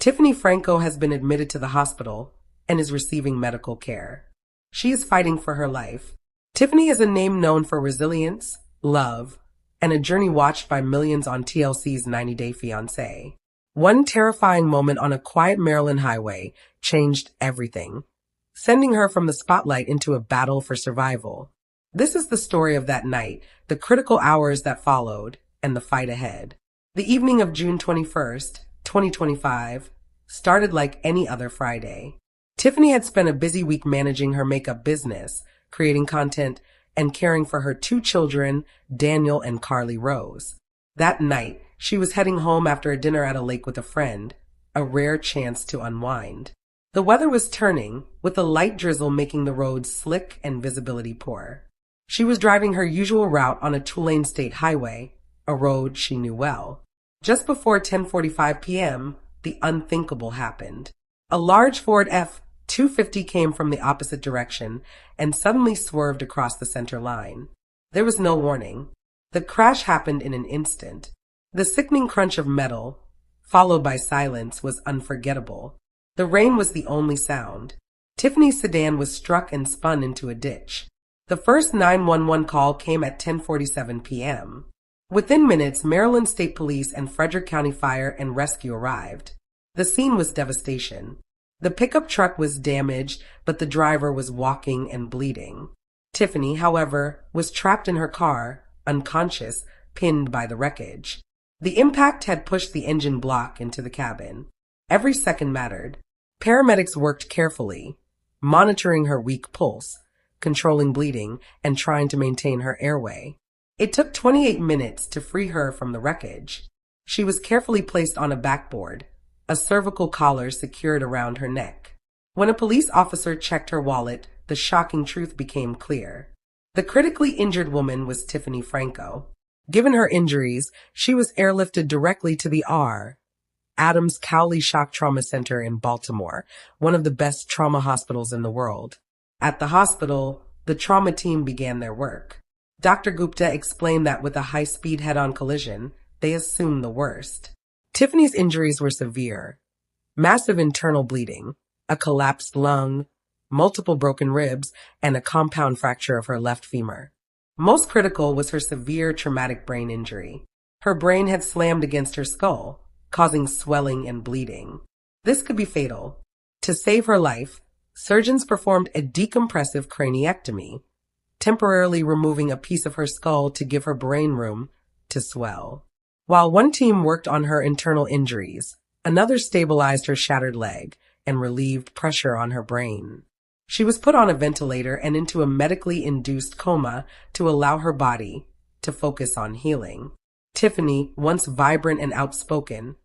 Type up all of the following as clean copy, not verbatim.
Tiffany Franco has been admitted to the hospital and is receiving medical care. She is fighting for her life. Tiffany is a name known for resilience, love, and a journey watched by millions on TLC's 90 Day Fiancé. One terrifying moment on a quiet Maryland highway changed everything, sending her from the spotlight into a battle for survival. This is the story of that night, the critical hours that followed, and the fight ahead. The evening of June 21st, 2025, started like any other Friday. Tiffany had spent a busy week managing her makeup business, creating content, and caring for her two children, Daniel and Carly Rose. That night, she was heading home after a dinner at a lake with a friend, a rare chance to unwind. The weather was turning, with a light drizzle making the roads slick and visibility poor. She was driving her usual route on a two-lane state highway, a road she knew well. Just before 10:45 p.m., the unthinkable happened. A large Ford F-250 came from the opposite direction and suddenly swerved across the center line. There was no warning. The crash happened in an instant. The sickening crunch of metal, followed by silence, was unforgettable. The rain was the only sound. Tiffany's sedan was struck and spun into a ditch. The first 911 call came at 10:47 p.m. Within minutes, Maryland State Police and Frederick County Fire and Rescue arrived. The scene was devastation. The pickup truck was damaged, but the driver was walking and bleeding. Tiffany, however, was trapped in her car, unconscious, pinned by the wreckage. The impact had pushed the engine block into the cabin. Every second mattered. Paramedics worked carefully, monitoring her weak pulse, controlling bleeding, and trying to maintain her airway. It took 28 minutes to free her from the wreckage. She was carefully placed on a backboard, a cervical collar secured around her neck. When a police officer checked her wallet, the shocking truth became clear. The critically injured woman was Tiffany Franco. Given her injuries, she was airlifted directly to the Adams Cowley Shock Trauma Center in Baltimore, one of the best trauma hospitals in the world. At the hospital, the trauma team began their work. Dr. Gupta explained that with a high-speed head-on collision, they assumed the worst. Tiffany's injuries were severe. Massive internal bleeding, a collapsed lung, multiple broken ribs, and a compound fracture of her left femur. Most critical was her severe traumatic brain injury. Her brain had slammed against her skull, causing swelling and bleeding. This could be fatal. To save her life, surgeons performed a decompressive craniectomy, temporarily removing a piece of her skull to give her brain room to swell. While one team worked on her internal injuries, another stabilized her shattered leg and relieved pressure on her brain. She was put on a ventilator and into a medically induced coma to allow her body to focus on healing. Tiffany, once vibrant and outspoken,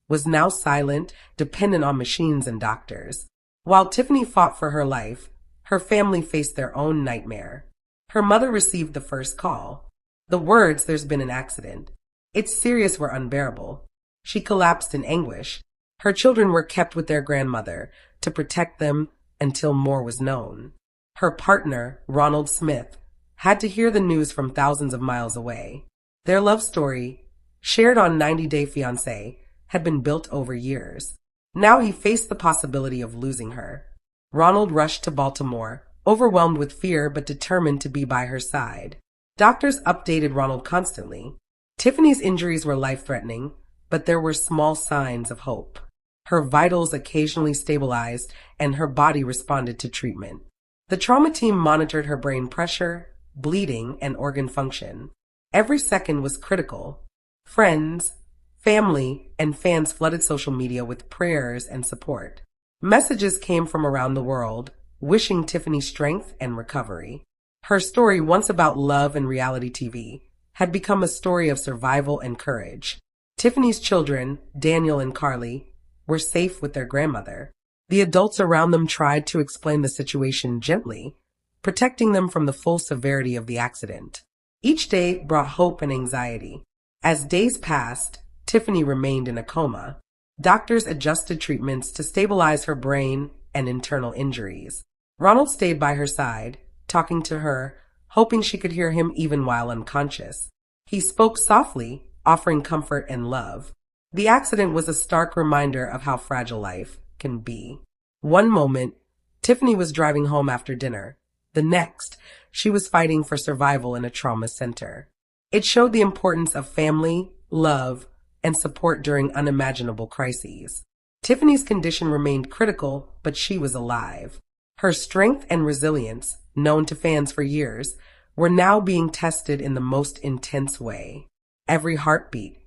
was now silent, dependent on machines and doctors. While Tiffany fought for her life, her family faced their own nightmare. Her mother received the first call. The words, "There's been an accident. It's serious," were unbearable. She collapsed in anguish. Her children were kept with their grandmother to protect them until more was known. Her partner, Ronald Smith, had to hear the news from thousands of miles away. Their love story, shared on 90 Day Fiancé, had been built over years. Now he faced the possibility of losing her. Ronald rushed to Baltimore, overwhelmed with fear but determined to be by her side. Doctors updated Ronald constantly. Tiffany's injuries were life-threatening, but there were small signs of hope. Her vitals occasionally stabilized, and her body responded to treatment. The trauma team monitored her brain pressure, bleeding, and organ function. Every second was critical. Friends, family, and fans flooded social media with prayers and support. Messages came from around the world, wishing Tiffany strength and recovery. Her story, once about love and reality TV, had become a story of survival and courage. Tiffany's children, Daniel and Carly, were safe with their grandmother. The adults around them tried to explain the situation gently, protecting them from the full severity of the accident. Each day brought hope and anxiety. As days passed, Tiffany remained in a coma. Doctors adjusted treatments to stabilize her brain and internal injuries. Ronald stayed by her side, talking to her, hoping she could hear him even while unconscious. He spoke softly, offering comfort and love. The accident was a stark reminder of how fragile life can be. One moment, Tiffany was driving home after dinner. The next, she was fighting for survival in a trauma center. It showed the importance of family, love, and support during unimaginable crises. Tiffany's condition remained critical, but she was alive. Her strength and resilience, known to fans for years, were now being tested in the most intense way. Every heartbeat,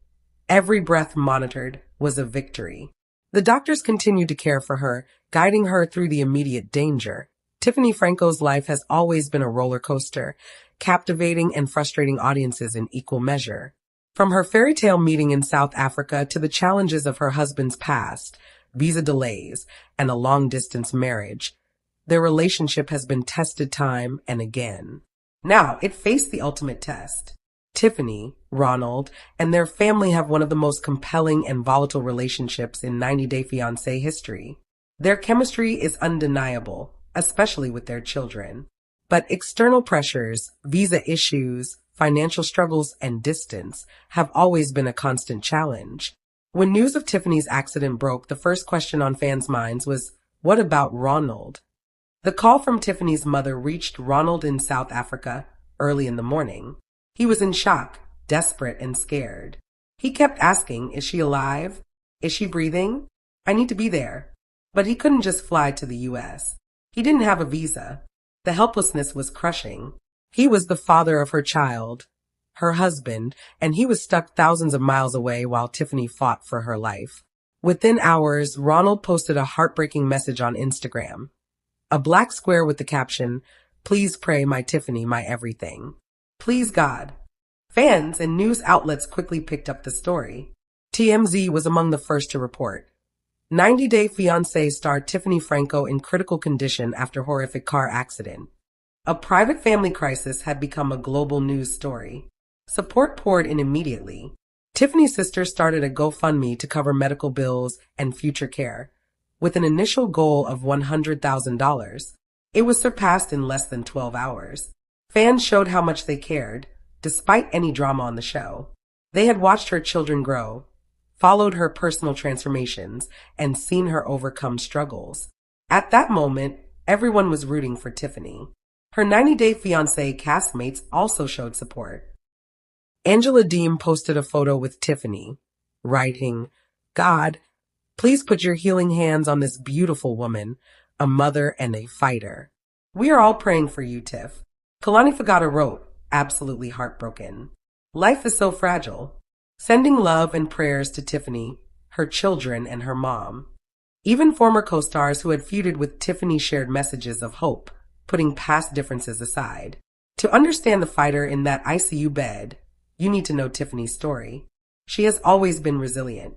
every breath monitored was a victory. The doctors continued to care for her, guiding her through the immediate danger. Tiffany Franco's life has always been a roller coaster, captivating and frustrating audiences in equal measure. From her fairy tale meeting in South Africa to the challenges of her husband's past, visa delays, and a long-distance marriage, their relationship has been tested time and again. Now, it faced the ultimate test. Tiffany, Ronald, and their family have one of the most compelling and volatile relationships in 90 Day Fiancé history. Their chemistry is undeniable, especially with their children. But external pressures, visa issues, financial struggles, and distance have always been a constant challenge. When news of Tiffany's accident broke, the first question on fans' minds was, what about Ronald? The call from Tiffany's mother reached Ronald in South Africa early in the morning. He was in shock, desperate, and scared. He kept asking, is she alive? Is she breathing? I need to be there. But he couldn't just fly to the U.S. He didn't have a visa. The helplessness was crushing. He was the father of her child, her husband, and he was stuck thousands of miles away while Tiffany fought for her life. Within hours, Ronald posted a heartbreaking message on Instagram. A black square with the caption, "Please pray, my Tiffany, my everything. Please God." Fans and news outlets quickly picked up the story. TMZ was among the first to report. 90 Day Fiancé star Tiffany Franco in critical condition after horrific car accident. A private family crisis had become a global news story. Support poured in immediately. Tiffany's sister started a GoFundMe to cover medical bills and future care, with an initial goal of $100,000. It was surpassed in less than 12 hours. Fans showed how much they cared, despite any drama on the show. They had watched her children grow, followed her personal transformations, and seen her overcome struggles. At that moment, everyone was rooting for Tiffany. Her 90 Day Fiancé castmates also showed support. Angela Deem posted a photo with Tiffany, writing, "God, please put your healing hands on this beautiful woman, a mother and a fighter. We are all praying for you, Tiff." Kalani Fagata wrote, absolutely heartbroken. "Life is so fragile. Sending love and prayers to Tiffany, her children, and her mom." Even former co-stars who had feuded with Tiffany shared messages of hope, putting past differences aside. To understand the fighter in that ICU bed, you need to know Tiffany's story. She has always been resilient.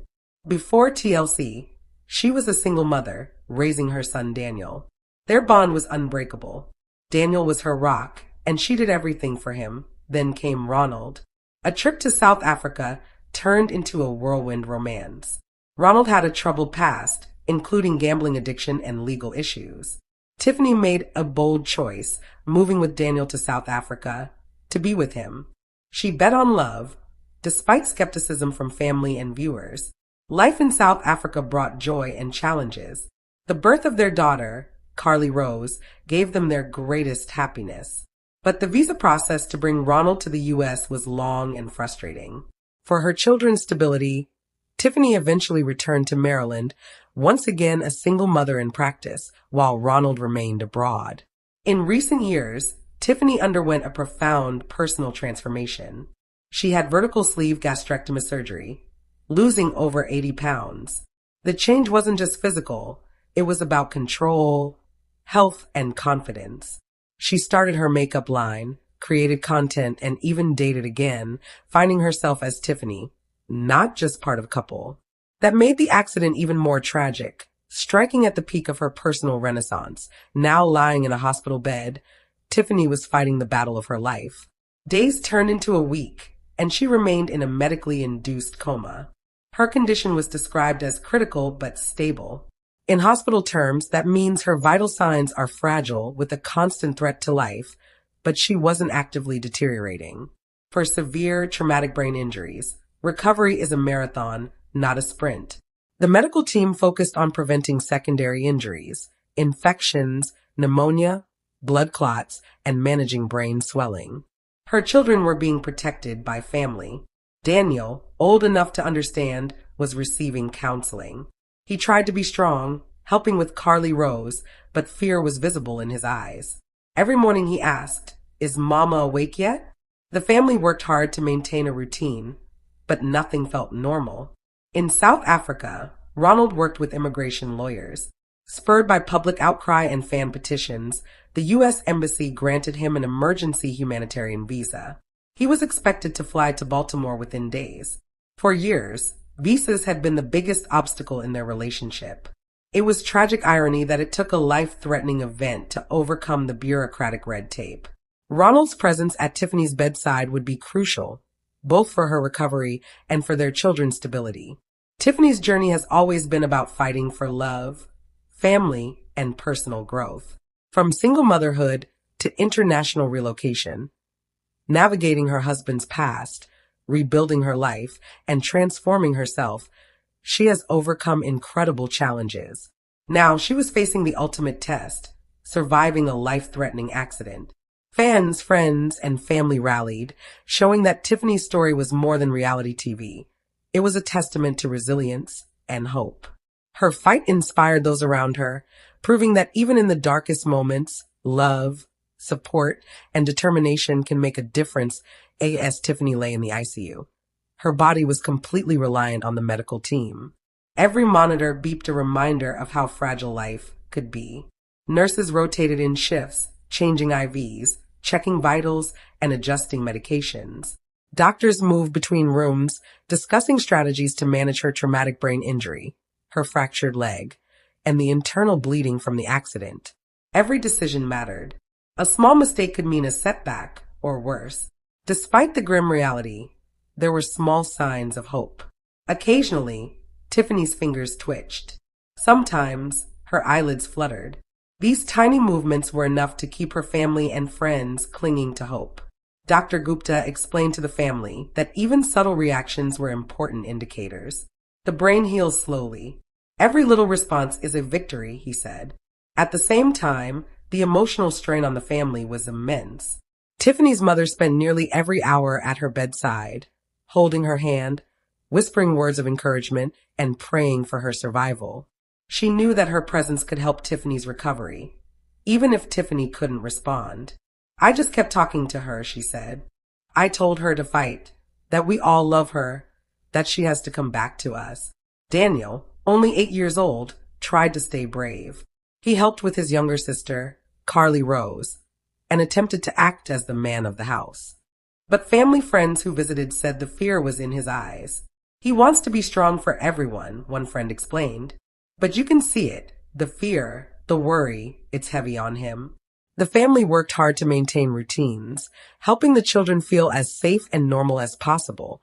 Before TLC, she was a single mother, raising her son Daniel. Their bond was unbreakable. Daniel was her rock, and she did everything for him. Then came Ronald. A trip to South Africa turned into a whirlwind romance. Ronald had a troubled past, including gambling addiction and legal issues. Tiffany made a bold choice, moving with Daniel to South Africa to be with him. She bet on love, despite skepticism from family and viewers. Life in South Africa brought joy and challenges. The birth of their daughter, Carly Rose, gave them their greatest happiness. But the visa process to bring Ronald to the U.S. was long and frustrating. For her children's stability, Tiffany eventually returned to Maryland, once again a single mother in practice, while Ronald remained abroad. In recent years, Tiffany underwent a profound personal transformation. She had vertical sleeve gastrectomy surgery, losing over 80 pounds. The change wasn't just physical, it was about control, health, and confidence. She started her makeup line, created content, and even dated again, finding herself as Tiffany, not just part of a couple. That made the accident even more tragic. Striking at the peak of her personal renaissance, now lying in a hospital bed, Tiffany was fighting the battle of her life. Days turned into a week, and she remained in a medically induced coma. Her condition was described as critical but stable. In hospital terms, that means her vital signs are fragile with a constant threat to life, but she wasn't actively deteriorating. For severe traumatic brain injuries, recovery is a marathon, not a sprint. The medical team focused on preventing secondary injuries, infections, pneumonia, blood clots, and managing brain swelling. Her children were being protected by family. Daniel, old enough to understand, was receiving counseling. He tried to be strong, helping with Carly Rose, but fear was visible in his eyes. Every morning he asked, "Is Mama awake yet?" The family worked hard to maintain a routine, but nothing felt normal. In South Africa, Ronald worked with immigration lawyers. Spurred by public outcry and fan petitions, the U.S. Embassy granted him an emergency humanitarian visa. He was expected to fly to Baltimore within days. For years, visas had been the biggest obstacle in their relationship. It was tragic irony that it took a life-threatening event to overcome the bureaucratic red tape. Ronald's presence at Tiffany's bedside would be crucial, both for her recovery and for their children's stability. Tiffany's journey has always been about fighting for love, family, and personal growth. From single motherhood to international relocation, navigating her husband's past, rebuilding her life, and transforming herself, she has overcome incredible challenges. Now she was facing the ultimate test, surviving a life-threatening accident. Fans, friends, and family rallied, showing that Tiffany's story was more than reality TV. It was a testament to resilience and hope. Her fight inspired those around her, proving that even in the darkest moments, love, support, and determination can make a difference. As Tiffany lay in the ICU, her body was completely reliant on the medical team. Every monitor beeped a reminder of how fragile life could be. Nurses rotated in shifts, changing IVs, checking vitals, and adjusting medications. Doctors moved between rooms, discussing strategies to manage her traumatic brain injury, her fractured leg, and the internal bleeding from the accident. Every decision mattered. A small mistake could mean a setback, or worse. Despite the grim reality, there were small signs of hope. Occasionally, Tiffany's fingers twitched. Sometimes, her eyelids fluttered. These tiny movements were enough to keep her family and friends clinging to hope. Dr. Gupta explained to the family that even subtle reactions were important indicators. The brain heals slowly. Every little response is a victory, he said. At the same time, the emotional strain on the family was immense. Tiffany's mother spent nearly every hour at her bedside, holding her hand, whispering words of encouragement, and praying for her survival. She knew that her presence could help Tiffany's recovery, even if Tiffany couldn't respond. "I just kept talking to her," she said. "I told her to fight, that we all love her, that she has to come back to us." Daniel, only 8 years old, tried to stay brave. He helped with his younger sister, Carly Rose, and attempted to act as the man of the house. But family friends who visited said the fear was in his eyes. "He wants to be strong for everyone," one friend explained. "But you can see it, the fear, the worry, it's heavy on him." The family worked hard to maintain routines, helping the children feel as safe and normal as possible.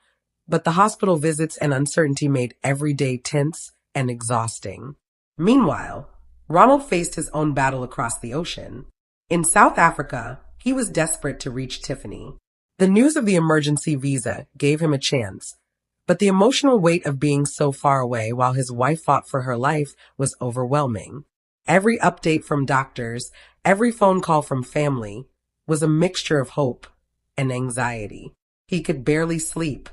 But the hospital visits and uncertainty made every day tense and exhausting. Meanwhile, Ronald faced his own battle across the ocean. In South Africa, he was desperate to reach Tiffany. The news of the emergency visa gave him a chance, but the emotional weight of being so far away while his wife fought for her life was overwhelming. Every update from doctors, every phone call from family, was a mixture of hope and anxiety. He could barely sleep,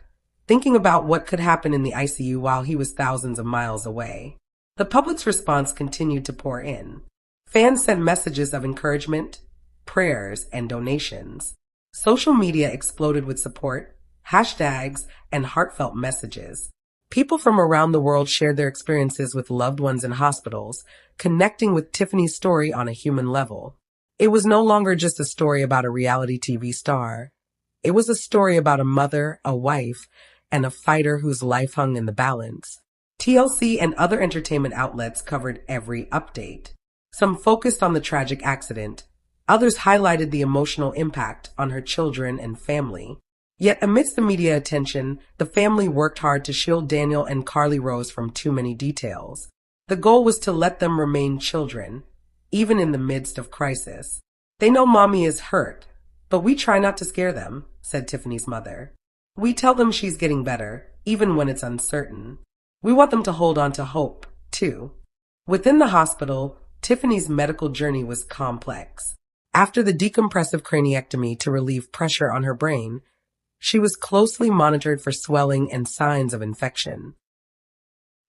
thinking about what could happen in the ICU while he was thousands of miles away. The public's response continued to pour in. Fans sent messages of encouragement, prayers, and donations. Social media exploded with support, hashtags, and heartfelt messages. People from around the world shared their experiences with loved ones in hospitals, connecting with Tiffany's story on a human level. It was no longer just a story about a reality TV star. It was a story about a mother, a wife, and a fighter whose life hung in the balance. TLC and other entertainment outlets covered every update. Some focused on the tragic accident. Others highlighted the emotional impact on her children and family. Yet amidst the media attention, the family worked hard to shield Daniel and Carly Rose from too many details. The goal was to let them remain children, even in the midst of crisis. "They know mommy is hurt, but we try not to scare them," said Tiffany's mother. "We tell them she's getting better, even when it's uncertain." We want them to hold on to hope, too. Within the hospital, Tiffany's medical journey was complex. After the decompressive craniectomy to relieve pressure on her brain, she was closely monitored for swelling and signs of infection.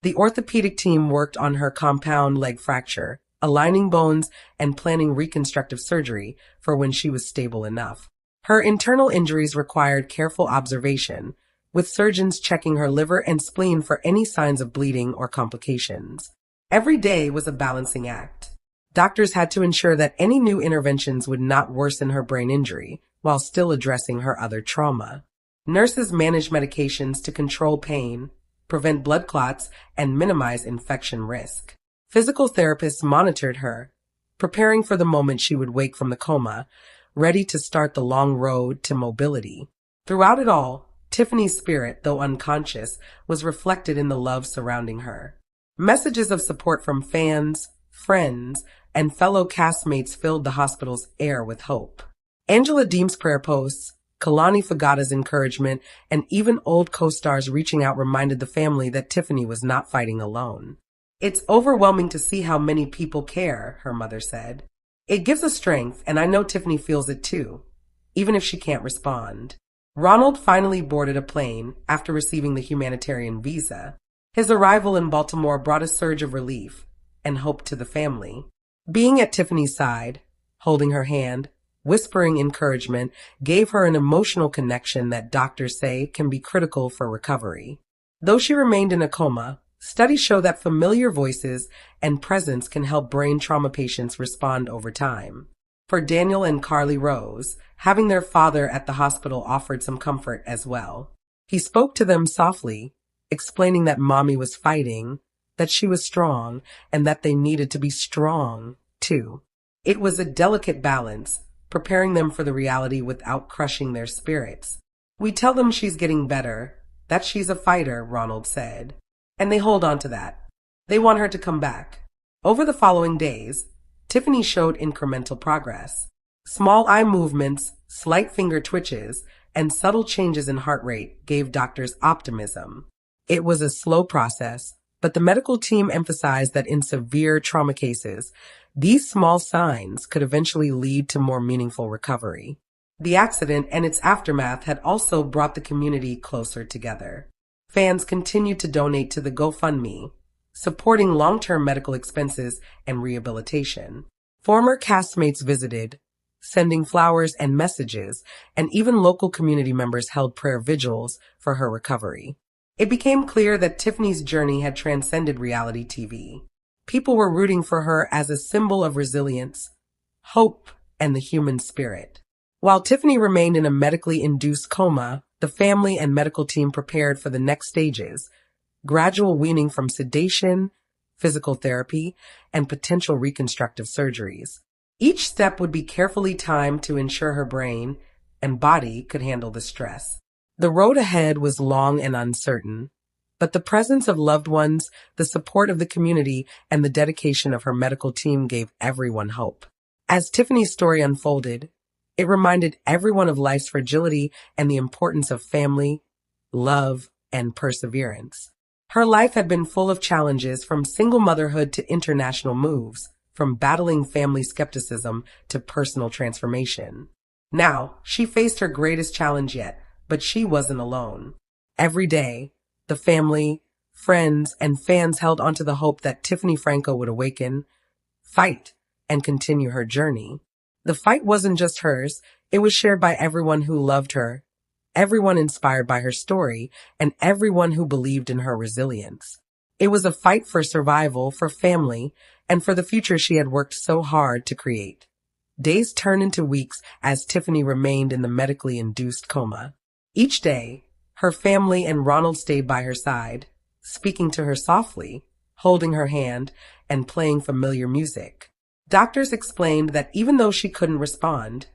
The orthopedic team worked on her compound leg fracture, aligning bones and planning reconstructive surgery for when she was stable enough. Her internal injuries required careful observation, with surgeons checking her liver and spleen for any signs of bleeding or complications. Every day was a balancing act. Doctors had to ensure that any new interventions would not worsen her brain injury, while still addressing her other trauma. Nurses managed medications to control pain, prevent blood clots, and minimize infection risk. Physical therapists monitored her, preparing for the moment she would wake from the coma, ready to start the long road to mobility. Throughout it all, Tiffany's spirit, though unconscious, was reflected in the love surrounding her. Messages of support from fans, friends, and fellow castmates filled the hospital's air with hope. Angela Deem's prayer posts, Kalani Fagada's encouragement, and even old co-stars reaching out reminded the family that Tiffany was not fighting alone. "It's overwhelming to see how many people care," her mother said. "It gives us strength, and I know Tiffany feels it too, even if she can't respond." Ronald finally boarded a plane after receiving the humanitarian visa. His arrival in Baltimore brought a surge of relief and hope to the family. Being at Tiffany's side, holding her hand, whispering encouragement, gave her an emotional connection that doctors say can be critical for recovery. Though she remained in a coma, studies show that familiar voices and presence can help brain trauma patients respond over time. For Daniel and Carly Rose, having their father at the hospital offered some comfort as well. He spoke to them softly, explaining that mommy was fighting, that she was strong, and that they needed to be strong, too. It was a delicate balance, preparing them for the reality without crushing their spirits. "We tell them she's getting better, that she's a fighter," Ronald said. "And they hold on to that. They want her to come back." Over the following days, Tiffany showed incremental progress. Small eye movements, slight finger twitches, and subtle changes in heart rate gave doctors optimism. It was a slow process, but the medical team emphasized that in severe trauma cases, these small signs could eventually lead to more meaningful recovery. The accident and its aftermath had also brought the community closer together. Fans continued to donate to the GoFundMe, supporting long-term medical expenses and rehabilitation. Former castmates visited, sending flowers and messages, and even local community members held prayer vigils for her recovery. It became clear that Tiffany's journey had transcended reality TV. People were rooting for her as a symbol of resilience, hope, and the human spirit. While Tiffany remained in a medically induced coma, the family and medical team prepared for the next stages, gradual weaning from sedation, physical therapy, and potential reconstructive surgeries. Each step would be carefully timed to ensure her brain and body could handle the stress. The road ahead was long and uncertain, but the presence of loved ones, the support of the community, and the dedication of her medical team gave everyone hope. As Tiffany's story unfolded, it reminded everyone of life's fragility and the importance of family, love, and perseverance. Her life had been full of challenges, from single motherhood to international moves, from battling family skepticism to personal transformation. Now, she faced her greatest challenge yet, but she wasn't alone. Every day, the family, friends, and fans held onto the hope that Tiffany Franco would awaken, fight, and continue her journey. The fight wasn't just hers, it was shared by everyone who loved her, everyone inspired by her story, and everyone who believed in her resilience. It was a fight for survival, for family, and for the future she had worked so hard to create. Days turned into weeks as Tiffany remained in the medically induced coma. Each day, her family and Ronald stayed by her side, speaking to her softly, holding her hand, and playing familiar music. Doctors explained that even though she couldn't respond,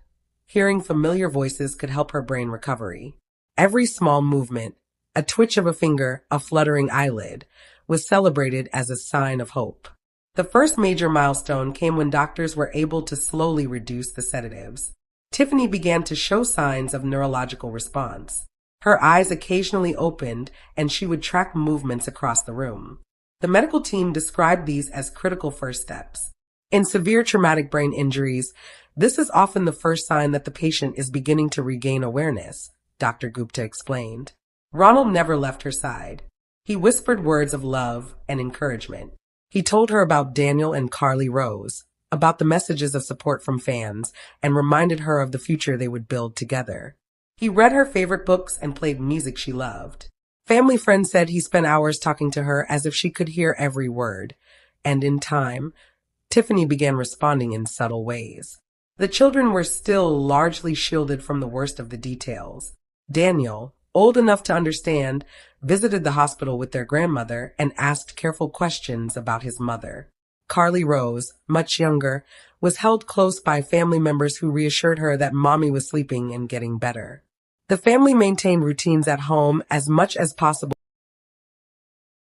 hearing familiar voices could help her brain recovery. Every small movement, a twitch of a finger, a fluttering eyelid, was celebrated as a sign of hope. The first major milestone came when doctors were able to slowly reduce the sedatives. Tiffany began to show signs of neurological response. Her eyes occasionally opened, and she would track movements across the room. The medical team described these as critical first steps. In severe traumatic brain injuries, this is often the first sign that the patient is beginning to regain awareness, Dr. Gupta explained. Ronald never left her side. He whispered words of love and encouragement. He told her about Daniel and Carly Rose, about the messages of support from fans, and reminded her of the future they would build together. He read her favorite books and played music she loved. Family friends said he spent hours talking to her as if she could hear every word. And in time, Tiffany began responding in subtle ways. The children were still largely shielded from the worst of the details. Daniel, old enough to understand, visited the hospital with their grandmother and asked careful questions about his mother. Carly Rose, much younger, was held close by family members who reassured her that mommy was sleeping and getting better. The family maintained routines at home as much as possible